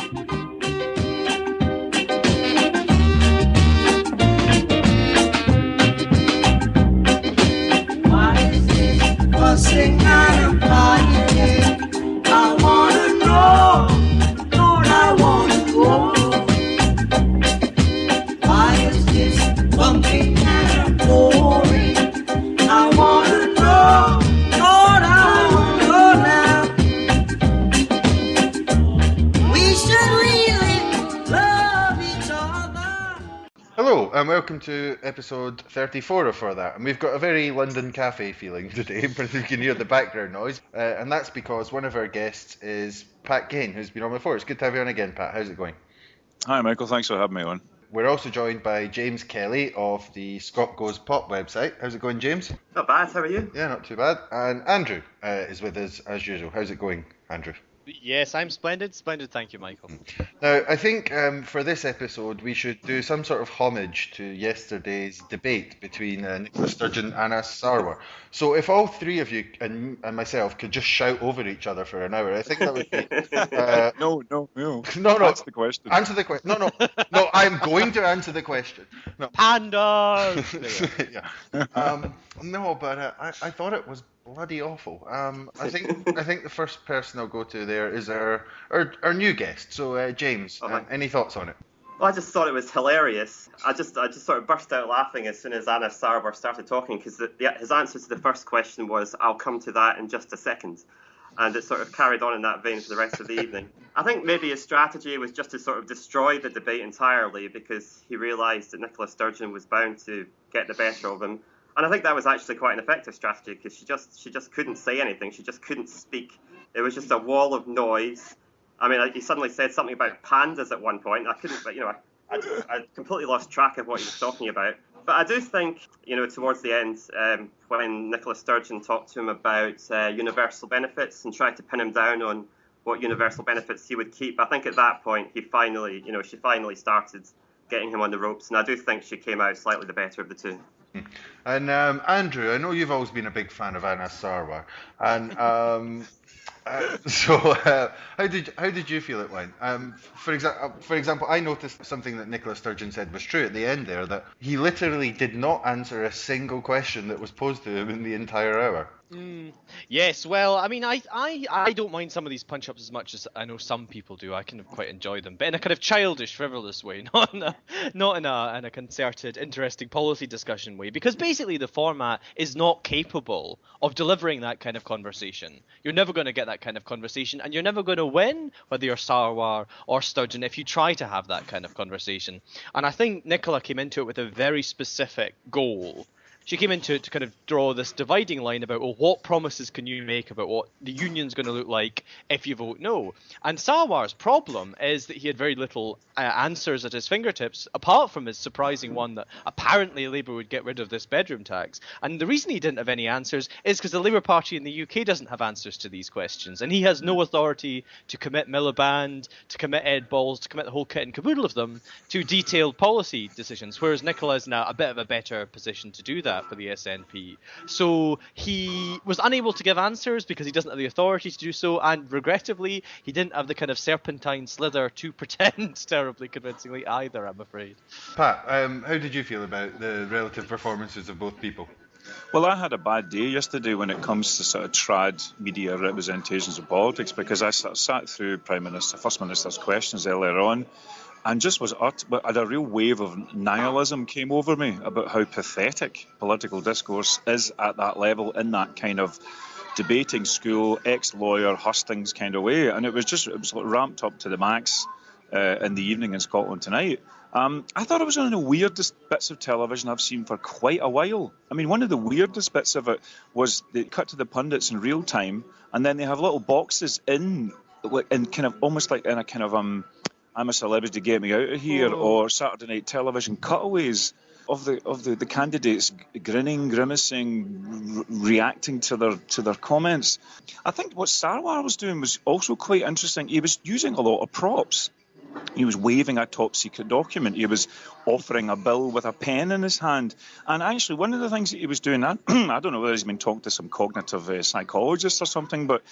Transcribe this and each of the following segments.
Fussing and fighting. I wanna know, Lord, I wanna know. Why is this bumping and pouring? I wanna know, Lord, I wanna know now. We should really love each other. Hello and welcome to episode 34 of For That, and we've got a very London cafe feeling today, but you can hear the background noise, and that's because one of our guests is Pat Kane, who's been on before. It's good to have you on again, Pat. How's it going? Hi Michael, thanks for having me on. We're also joined by James Kelly of the Scot Goes Pop website. How's it going, James? Not bad, how are you? Yeah, not too bad. And Andrew is with us as usual. How's it going, Andrew? Yes, I'm splendid. Splendid, thank you, Michael. Now, I think for this episode we should do some sort of homage to yesterday's debate between Nicola Sturgeon and Anna Sarwar. So if all three of you and myself could just shout over each other for an hour, I think that would be... No. No. That's the question. Answer the question. No, I'm going to answer the question. No. Pandas! Yeah. No, but I thought it was bloody awful. I think the first person I'll go to there is our new guest. So James, any thoughts on it? Well, I just thought it was hilarious. I just sort of burst out laughing as soon as Anna Sarwar started talking, because his answer to the first question was, "I'll come to that in just a second." And it sort of carried on in that vein for the rest of the evening. I think maybe his strategy was just to sort of destroy the debate entirely, because he realised that Nicola Sturgeon was bound to get the better of him. And I think that was actually quite an effective strategy, because she just couldn't say anything. She just couldn't speak. It was just a wall of noise. I mean, he suddenly said something about pandas at one point. I couldn't, but I completely lost track of what he was talking about. But I do think, towards the end, when Nicola Sturgeon talked to him about universal benefits and tried to pin him down on what universal benefits he would keep, I think at that point she finally started getting him on the ropes, and I do think she came out slightly the better of the two. And Andrew, I know you've always been a big fan of Anna Sarwar, and how did you feel it went? For example, I noticed something that Nicola Sturgeon said was true at the end there, that he literally did not answer a single question that was posed to him in the entire hour. Yes, well, I mean, I don't mind some of these punch-ups as much as I know some people do. I kind of quite enjoy them, but in a kind of childish, frivolous way, not in a concerted, interesting policy discussion way, because basically the format is not capable of delivering that kind of conversation. You're never going to get that kind of conversation, and you're never going to win, whether you're Sarwar or Sturgeon, if you try to have that kind of conversation. And I think Nicola came into it with a very specific goal. She came into it to kind of draw this dividing line about, well, what promises can you make about what the union's going to look like if you vote no? And Sarwar's problem is that he had very little answers at his fingertips, apart from his surprising one that apparently Labour would get rid of this bedroom tax. And the reason he didn't have any answers is because the Labour Party in the UK doesn't have answers to these questions. And he has no authority to commit Miliband, to commit Ed Balls, to commit the whole kit and caboodle of them to detailed policy decisions, whereas Nicola is now a bit of a better position to do that for the SNP. So he was unable to give answers because he doesn't have the authority to do so, and regrettably he didn't have the kind of serpentine slither to pretend terribly convincingly either, I'm afraid. Pat, how did you feel about the relative performances of both people? Well, I had a bad day yesterday when it comes to sort of trad media representations of politics, because I sort of sat through First Minister's questions earlier on, and just had a real wave of nihilism came over me about how pathetic political discourse is at that level, in that kind of debating school, ex-lawyer, hustings kind of way. And it was ramped up to the max in the evening in Scotland tonight. I thought it was one of the weirdest bits of television I've seen for quite a while. I mean, one of the weirdest bits of it was they cut to the pundits in real time, and then they have little boxes in kind of almost like in a kind of I'm a Celebrity, Get Me Out of Here, or Saturday Night Television cutaways of the candidates grinning, grimacing, reacting to their comments. I think what Sarwar was doing was also quite interesting. He was using a lot of props. He was waving a top secret document. He was offering a bill with a pen in his hand. And actually, one of the things that he was doing, I don't know whether he's been talking to some cognitive psychologist or something, but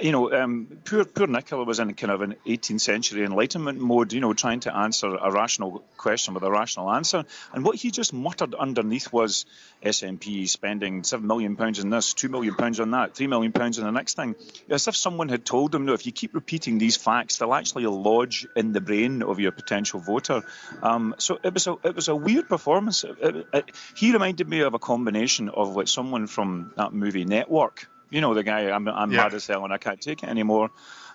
poor Nicola was in kind of an 18th century Enlightenment mode, trying to answer a rational question with a rational answer. And what he just muttered underneath was SNP spending £7 million on this, £2 million on that, £3 million on the next thing. As if someone had told him, no, if you keep repeating these facts, they'll actually lodge in the brain of your potential voter. So it was a weird performance. He reminded me of a combination of like someone from that movie Network. The guy, I'm mad as hell and I can't take it anymore.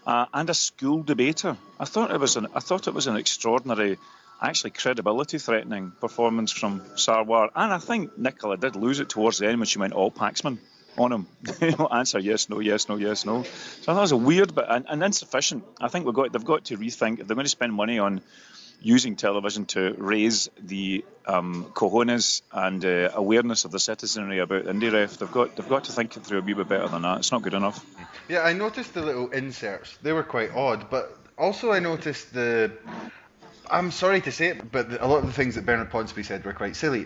And a school debater. I thought it was an extraordinary, actually credibility-threatening performance from Sarwar. And I think Nicola did lose it towards the end when she went all Paxman on him. Answer yes, no, yes, no, yes, no. So I thought it was a weird but and insufficient. I think they've got to rethink if they're going to spend money on using television to raise the cojones and awareness of the citizenry about IndyRef. They've got to think it through a wee bit better than that. It's not good enough. Yeah, I noticed the little inserts. They were quite odd, but also I noticed I'm sorry to say it, but a lot of the things that Bernard Ponsonby said were quite silly.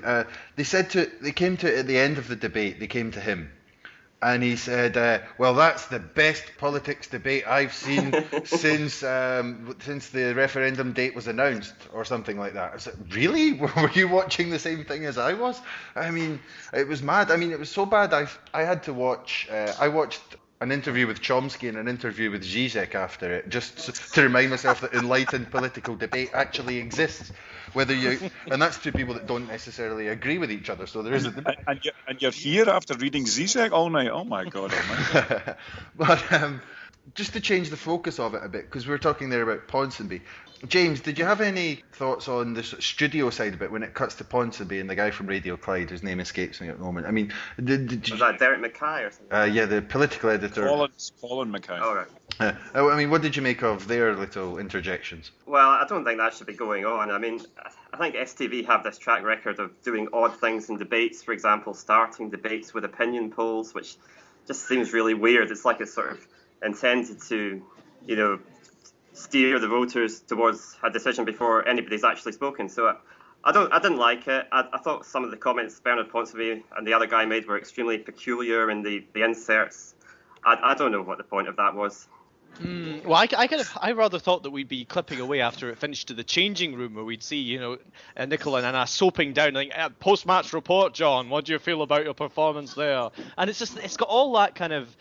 They came to at the end of the debate. They came to him. And he said, well, that's the best politics debate I've seen since the referendum date was announced, or something like that. I said, really? Were you watching the same thing as I was? I mean, it was mad. I mean, it was so bad. I had to watch. I watched an interview with Chomsky and an interview with Zizek after it, just to remind myself that enlightened political debate actually exists. And that's two people that don't necessarily agree with each other. So there is a debate. And you're here after reading Zizek all night. Oh my God! But just to change the focus of it a bit, because we were talking there about Ponsonby. James, did you have any thoughts on the studio side of it when it cuts to Ponsonby and the guy from Radio Clyde, whose name escapes me at the moment? I mean, was that Derek Mackay or something? Yeah, the political editor. Colin Mackay. All right. I mean, what did you make of their little interjections? Well, I don't think that should be going on. I mean, I think STV have this track record of doing odd things in debates. For example, starting debates with opinion polls, which just seems really weird. It's like it's sort of intended to, steer the voters towards a decision before anybody's actually spoken. So I didn't like it. I thought some of the comments Bernard Ponsonby and the other guy made were extremely peculiar in the inserts. I don't know what the point of that was. Well, I rather thought that we'd be clipping away after it finished to the changing room where we'd see, Nicola and Anna soaping down, like, post-match report, John, what do you feel about your performance there? And it's got all that kind of,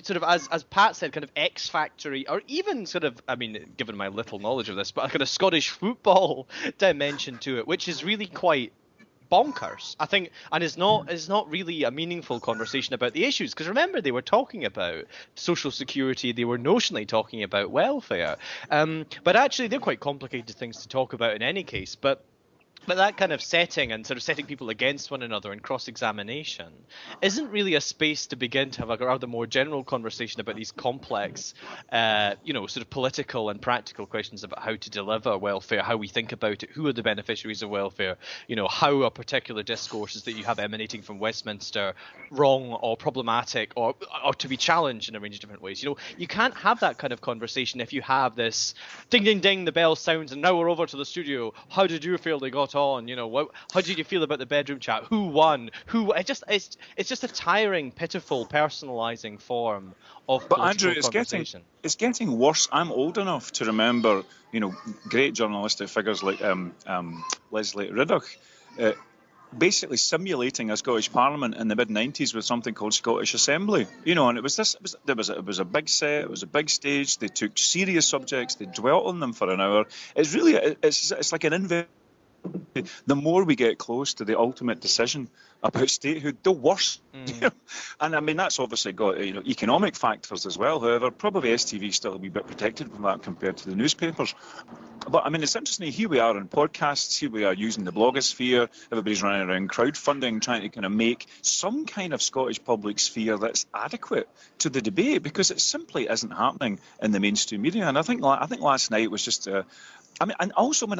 sort of, as Pat said, kind of X-factory, or even sort of, I mean, given my little knowledge of this, but a kind of Scottish football dimension to it, which is really quite bonkers, I think, and is not really a meaningful conversation about the issues, because remember, they were talking about social security, they were notionally talking about welfare, but actually they're quite complicated things to talk about in any case. But that kind of setting and sort of setting people against one another and cross-examination isn't really a space to begin to have a rather more general conversation about these complex, sort of political and practical questions about how to deliver welfare, how we think about it, who are the beneficiaries of welfare, how are particular discourses that you have emanating from Westminster wrong or problematic or to be challenged in a range of different ways. You can't have that kind of conversation if you have this ding, ding, ding, the bell sounds, and now we're over to the studio. How did you feel they got on? How did you feel about the bedroom chat? Who won? It's just a tiring, pitiful, personalizing form of but political Andrew, conversation. It's getting worse. I'm old enough to remember, great journalistic figures like Leslie Riddoch, basically simulating a Scottish Parliament in the mid-90s with something called Scottish Assembly, and it was a big set, it was a big stage. They took serious subjects, they dwelt on them for an hour. It's like an invention. The more we get close to the ultimate decision about statehood, the worse. And I mean, that's obviously got economic factors as well. However, probably STV still a wee bit protected from that compared to the newspapers. But I mean, it's interesting. Here we are in podcasts. Here we are using the blogosphere. Everybody's running around crowdfunding, trying to kind of make some kind of Scottish public sphere that's adequate to the debate, because it simply isn't happening in the mainstream media. And I think last night was just and also when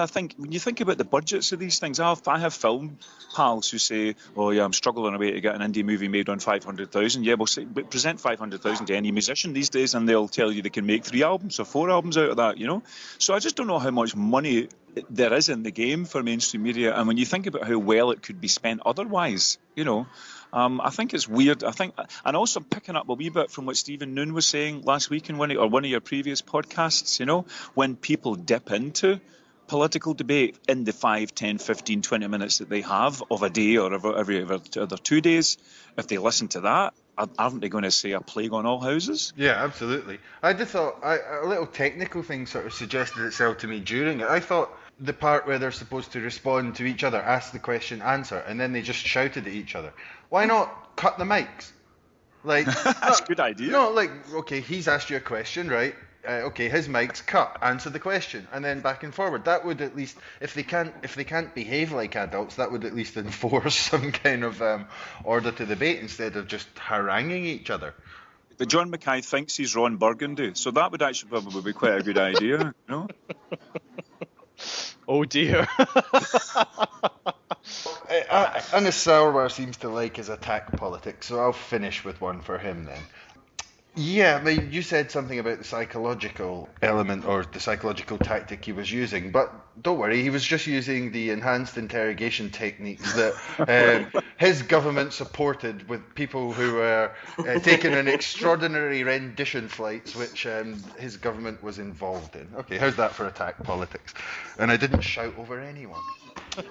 you think about the budgets of these things, I have film pals who say, "Oh yeah, I'm struggling a way to get an indie movie made on 500,000." Yeah, we'll present 500,000 to any musician these days, and they'll tell you they can make 3 albums or 4 albums out of that. So I just don't know how much money there is in the game for mainstream media, and when you think about how well it could be spent otherwise, I think it's weird. And also picking up a wee bit from what Stephen Noon was saying last week in one of your previous podcasts, when people dip into political debate in the 5, 10, 15, 20 minutes that they have of a day or every other 2 days, if they listen to that, aren't they going to say a plague on all houses? Yeah, absolutely. I just thought a little technical thing sort of suggested itself to me during it. I thought the part where they're supposed to respond to each other, ask the question, answer, and then they just shouted at each other. Why not cut the mics? Like That's a good idea. No, like, okay, he's asked you a question, right? Okay, his mic's cut. Answer the question, and then back and forward. That would at least, if they can't behave like adults, that would at least enforce some kind of order to debate instead of just haranguing each other. But John Mackay thinks he's Ron Burgundy, so that would actually probably be quite a good idea, Oh dear. Anas Sarwar seems to like his attack politics, so I'll finish with one for him then. Yeah, I mean, you said something about the psychological element or the psychological tactic he was using, but don't worry, he was just using the enhanced interrogation techniques that his government supported with people who were taking an extraordinary rendition flights, which his government was involved in. Okay, how's that for attack politics? And I didn't shout over anyone.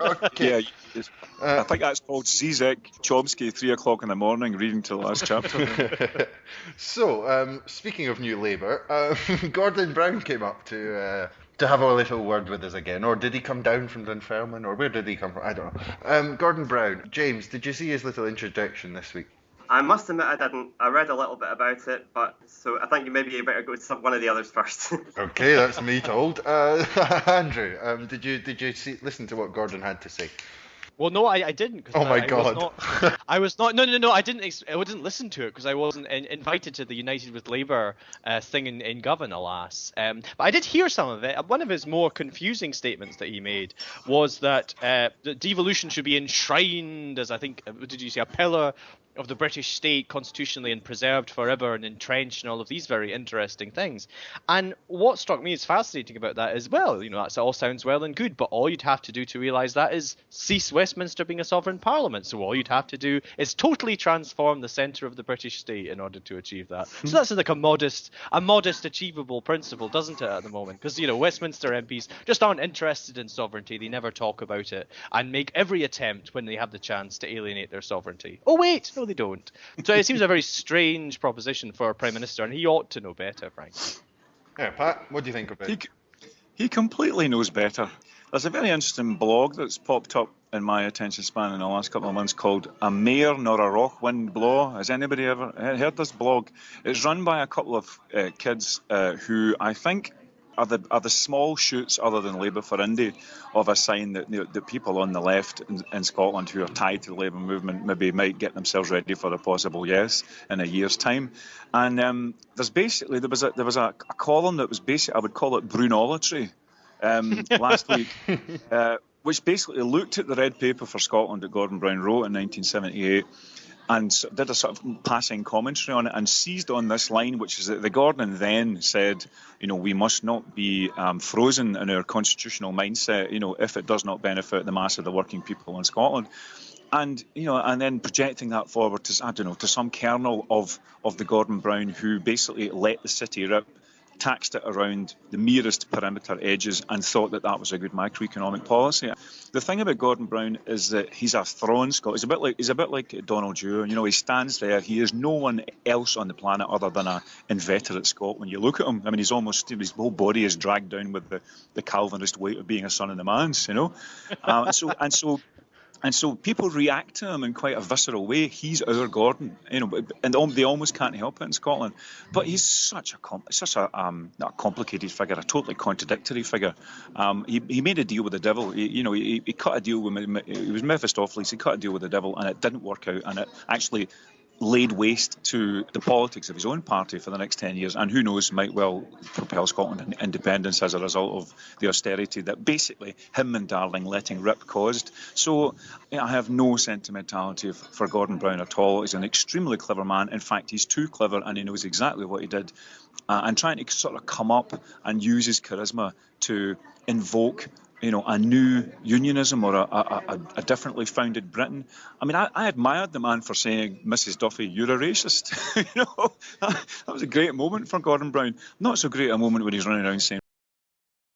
Okay. Yeah, I think that's called Zizek Chomsky, 3 o'clock in the morning, reading to the last chapter. So, speaking of New Labour, Gordon Brown came up to have a little word with us again, or did he come down from Dunfermline, or where did he come from? I don't know. Gordon Brown, James, did you see his little introduction this week? I must admit I didn't. I read a little bit about it, so I think you better go to one of the others first. Okay, that's me told. Andrew, did you listen to what Gordon had to say? Well, no, I didn't. Oh my God. I was not. No. I didn't listen to it because I wasn't invited to the United with Labour thing in Govan, alas. But I did hear some of it. One of his more confusing statements that he made was that devolution should be enshrined as, I think, what did you say, a pillar of the British state, constitutionally and preserved forever and entrenched, and all of these very interesting things. And what struck me as fascinating about that is, well, that all sounds well and good, but all you'd have to do to realise that is cease Westminster being a sovereign parliament. So all you'd have to do is totally transform the centre of the British state in order to achieve that. So that's like a modest achievable principle, doesn't it, at the moment? Because, Westminster MPs just aren't interested in sovereignty. They never talk about it and make every attempt when they have the chance to alienate their sovereignty. Oh, wait, no, they don't. So it seems a very strange proposition for a Prime Minister, and he ought to know better, frankly. Yeah, Pat, what do you think about it? He completely knows better. There's a very interesting blog that's popped up in my attention span in the last couple of months called A Mare Nor a Rock Wind Blow. Has anybody ever heard this blog? It's run by a couple of kids who I think are the small shoots, other than Labour for Indy, of a sign that the people on the left in Scotland who are tied to the Labour movement maybe might get themselves ready for a possible yes in a year's time. And there was a column that was basically, I would call it Brunolatry, last week, which basically looked at the red paper for Scotland that Gordon Brown wrote in 1978 and did a sort of passing commentary on it and seized on this line, which is that the Gordon then said, we must not be frozen in our constitutional mindset, if it does not benefit the mass of the working people in Scotland. And, and then projecting that forward to some kernel of the Gordon Brown who basically let the city rip, taxed it around the merest perimeter edges and thought that was a good macroeconomic policy. The thing about Gordon Brown is that he's a thrawn Scot. He's a bit like Donald Dewar. He stands there. He is no one else on the planet other than an inveterate Scot. When you look at him, I mean, his whole body is dragged down with the Calvinist weight of being a son of the manse, And so people react to him in quite a visceral way. He's our Gordon, and they almost can't help it in Scotland. But he's such a not a complicated figure, a totally contradictory figure. He made a deal with the devil. He cut a deal with, he was Mephistopheles. He cut a deal with the devil, and it didn't work out. And it actually laid waste to the politics of his own party for the next 10 years, and who knows, might well propel Scotland in independence as a result of the austerity that basically him and Darling letting rip caused. So I have no sentimentality for Gordon Brown at all. He's an extremely clever man. In fact, he's too clever, and he knows exactly what he did. And trying to sort of come up and use his charisma to invoke, a new unionism or a differently founded Britain. I mean, I admired the man for saying, Mrs. Duffy, you're a racist. That was a great moment for Gordon Brown. Not so great a moment when he's running around saying